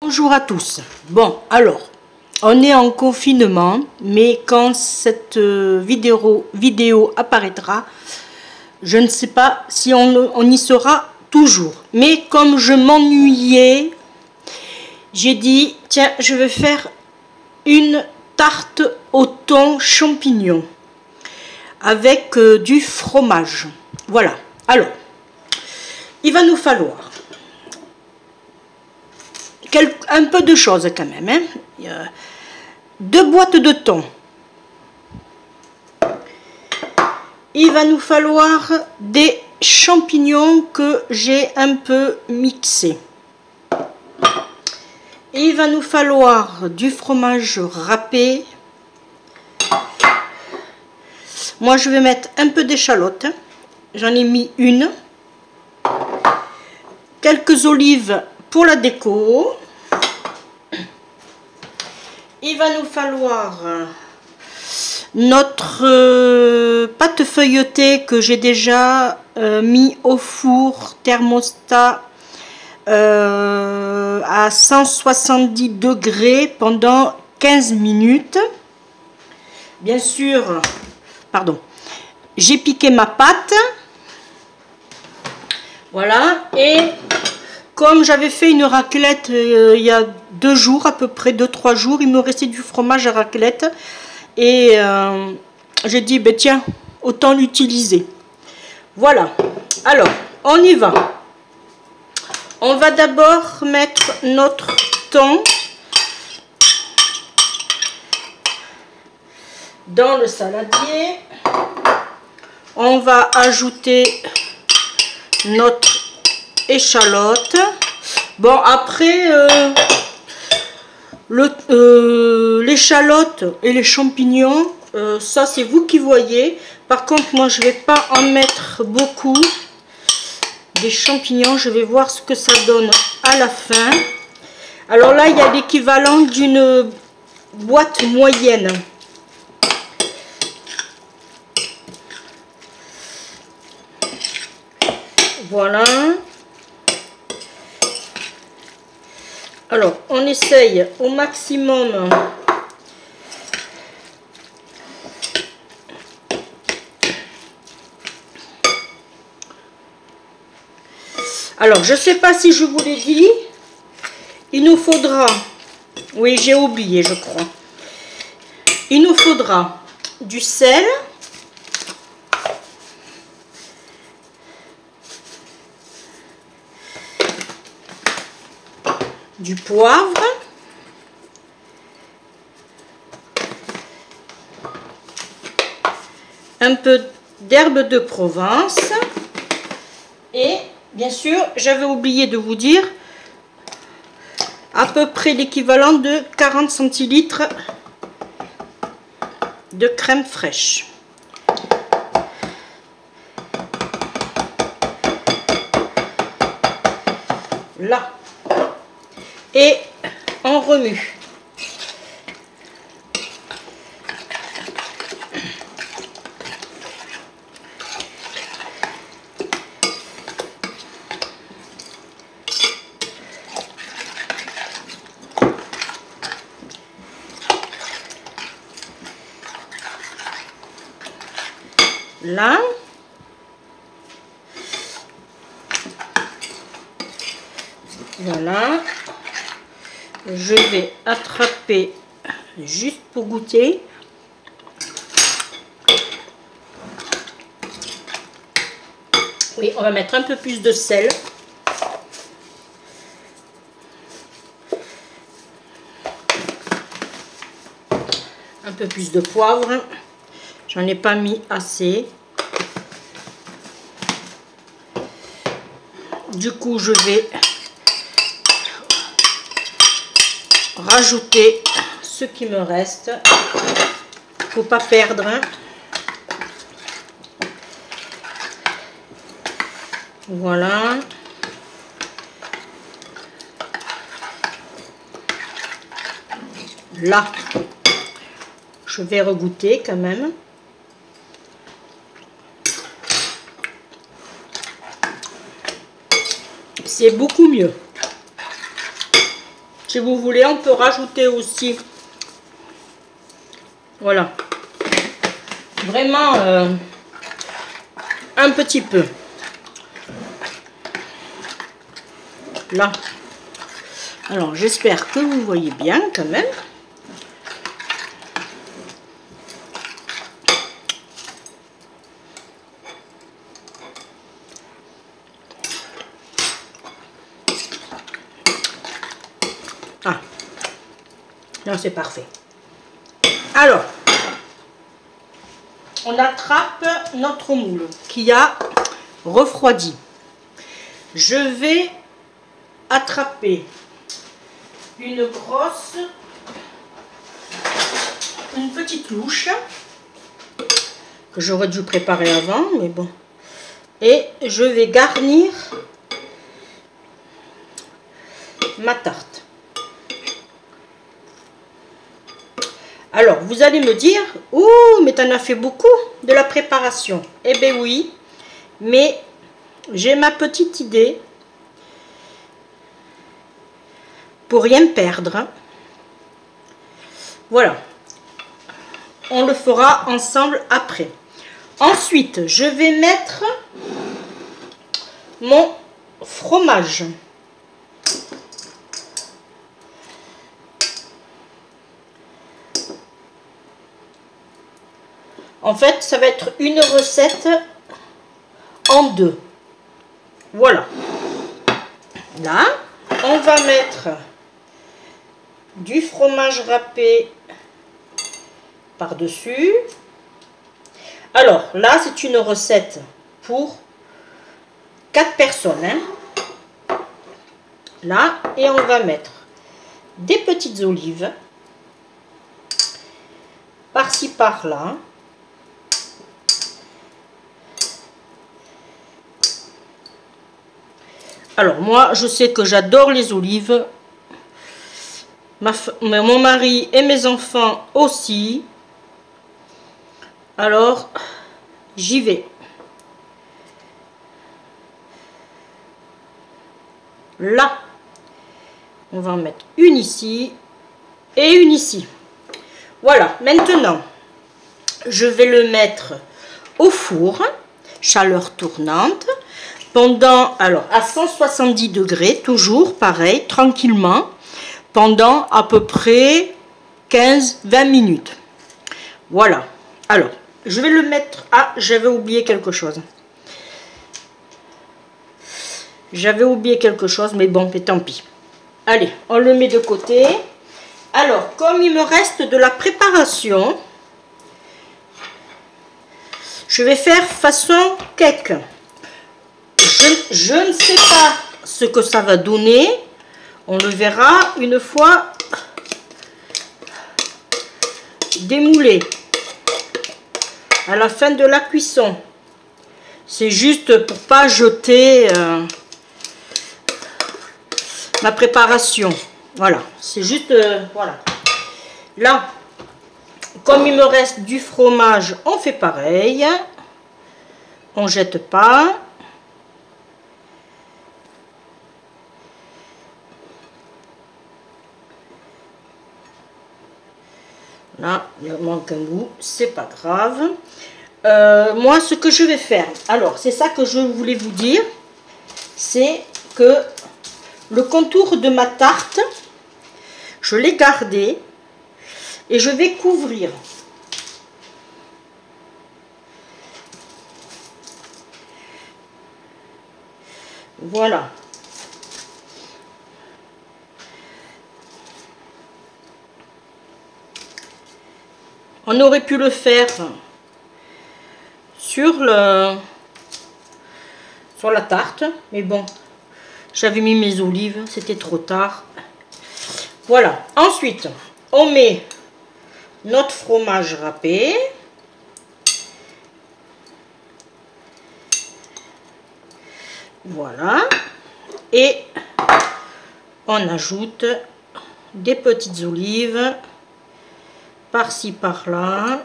Bonjour à tous. Bon, alors, on est en confinement, mais quand cette vidéo apparaîtra, je ne sais pas si on y sera toujours. Mais comme je m'ennuyais, j'ai dit, tiens, je vais faire une tarte au thon champignon avec du fromage. Voilà. Alors, il va nous falloir un peu de choses quand même. Hein. 2 boîtes de thon. Il va nous falloir des champignons que j'ai un peu mixés. Il va nous falloir du fromage râpé. Moi, je vais mettre un peu d'échalote. J'en ai mis une. Quelques olives pour la déco. Il va nous falloir notre pâte feuilletée que j'ai déjà mis au four thermostat à 170 degrés pendant 15 minutes. Bien sûr, pardon, j'ai piqué ma pâte. Voilà, et comme j'avais fait une raclette il y a 2 jours, à peu près 2-3 jours, il me restait du fromage à raclette. Et j'ai dit, ben tiens, autant l'utiliser. Voilà, alors, on y va. On va d'abord mettre notre thon dans le saladier. On va ajouter notre échalote. Bon, après, l'échalote et les champignons, ça c'est vous qui voyez. Par contre, moi je vais pas en mettre beaucoup. Des champignons, je vais voir ce que ça donne à la fin. Alors là, il y a l'équivalent d'une boîte moyenne. Voilà. Alors, on essaye au maximum alors, je ne sais pas si je vous l'ai dit, il nous faudra, oui, j'ai oublié, je crois, il nous faudra du sel, du poivre, un peu d'herbe de Provence et bien sûr, j'avais oublié de vous dire à peu près l'équivalent de 40 centilitres de crème fraîche. Là. Et on remue. Là. Voilà. Je vais attraper juste pour goûter. Oui, on va mettre un peu plus de sel. Un peu plus de poivre. J'en ai pas mis assez. Du coup, je vais rajouter ce qui me reste. Faut pas perdre. Voilà. Là, je vais regoûter quand même. C'est beaucoup mieux. Si vous voulez, on peut rajouter aussi. Voilà. Vraiment un petit peu. Là. Alors, j'espère que vous voyez bien quand même. Ah, là c'est parfait. Alors, on attrape notre moule qui a refroidi. Je vais attraper une petite louche que j'aurais dû préparer avant, mais bon. Et je vais garnir ma tarte. Alors, vous allez me dire, ouh, mais t'en as fait beaucoup de la préparation. Eh bien oui, mais j'ai ma petite idée pour rien perdre. Voilà. On le fera ensemble après. Ensuite, je vais mettre mon fromage. En fait, ça va être une recette en deux. Voilà. Là, on va mettre du fromage râpé par-dessus. Alors, là, c'est une recette pour 4 personnes. Hein. Là, et on va mettre des petites olives par-ci, par-là. Alors, moi, je sais que j'adore les olives. Mon mari et mes enfants aussi. Alors, j'y vais. Là, on va en mettre une ici et une ici. Voilà, maintenant, je vais le mettre au four, chaleur tournante. Pendant, alors à 170 degrés, toujours pareil, tranquillement, pendant à peu près 15-20 minutes. Voilà. Alors, je vais le mettre... Ah, j'avais oublié quelque chose. J'avais oublié quelque chose, mais bon, mais tant pis. Allez, on le met de côté. Alors, comme il me reste de la préparation, je vais faire façon cake. Je ne sais pas ce que ça va donner. On le verra une fois démoulé. À la fin de la cuisson. C'est juste pour pas jeter ma préparation. Voilà. C'est juste... voilà. Là, comme il me reste du fromage, on fait pareil. On jette pas. Là, il manque un bout, c'est pas grave. Moi, ce que je vais faire, alors, c'est ça que je voulais vous dire, c'est que le contour de ma tarte, je l'ai gardé et je vais couvrir. Voilà. On aurait pu le faire sur la tarte, mais bon, j'avais mis mes olives, c'était trop tard. Voilà. Ensuite, on met notre fromage râpé. Voilà. Et on ajoute des petites olives. Par-ci, par-là.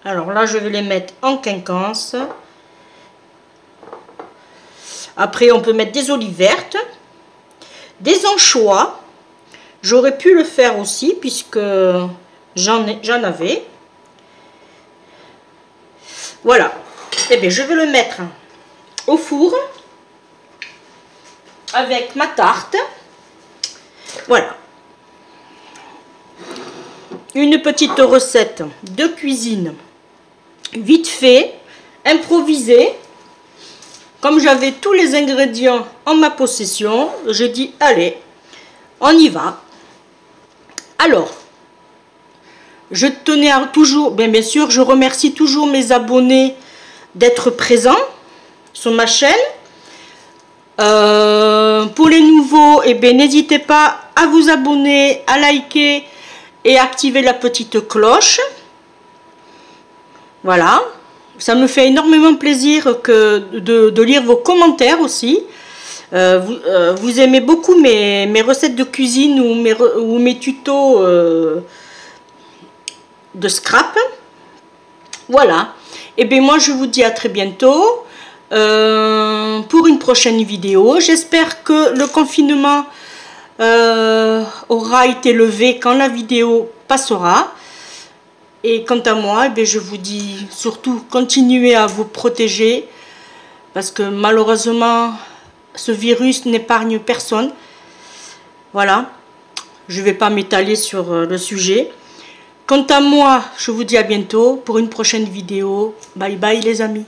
Alors là, je vais les mettre en quinconce. Après, on peut mettre des olives vertes. des anchois. J'aurais pu le faire aussi puisque j'en avais. Voilà. Et bien je vais le mettre au four avec ma tarte. Voilà. Une petite recette de cuisine vite fait, improvisée. Comme j'avais tous les ingrédients en ma possession, j'ai dit allez, on y va. Alors, je tenais à toujours, bien sûr, je remercie toujours mes abonnés d'être présents sur ma chaîne. Pour les nouveaux, eh bien, n'hésitez pas à vous abonner, à liker et activer la petite cloche. Voilà, ça me fait énormément plaisir de lire vos commentaires aussi. Vous aimez beaucoup mes recettes de cuisine ou mes tutos de scrap. Voilà, et bien moi je vous dis à très bientôt pour une prochaine vidéo. J'espère que le confinement aura été levé quand la vidéo passera. Et quant à moi, eh je vous dis surtout continuez à vous protéger parce que malheureusement ce virus n'épargne personne. Voilà, je ne vais pas m'étaler sur le sujet. Quant à moi, je vous dis à bientôt pour une prochaine vidéo. Bye bye les amis.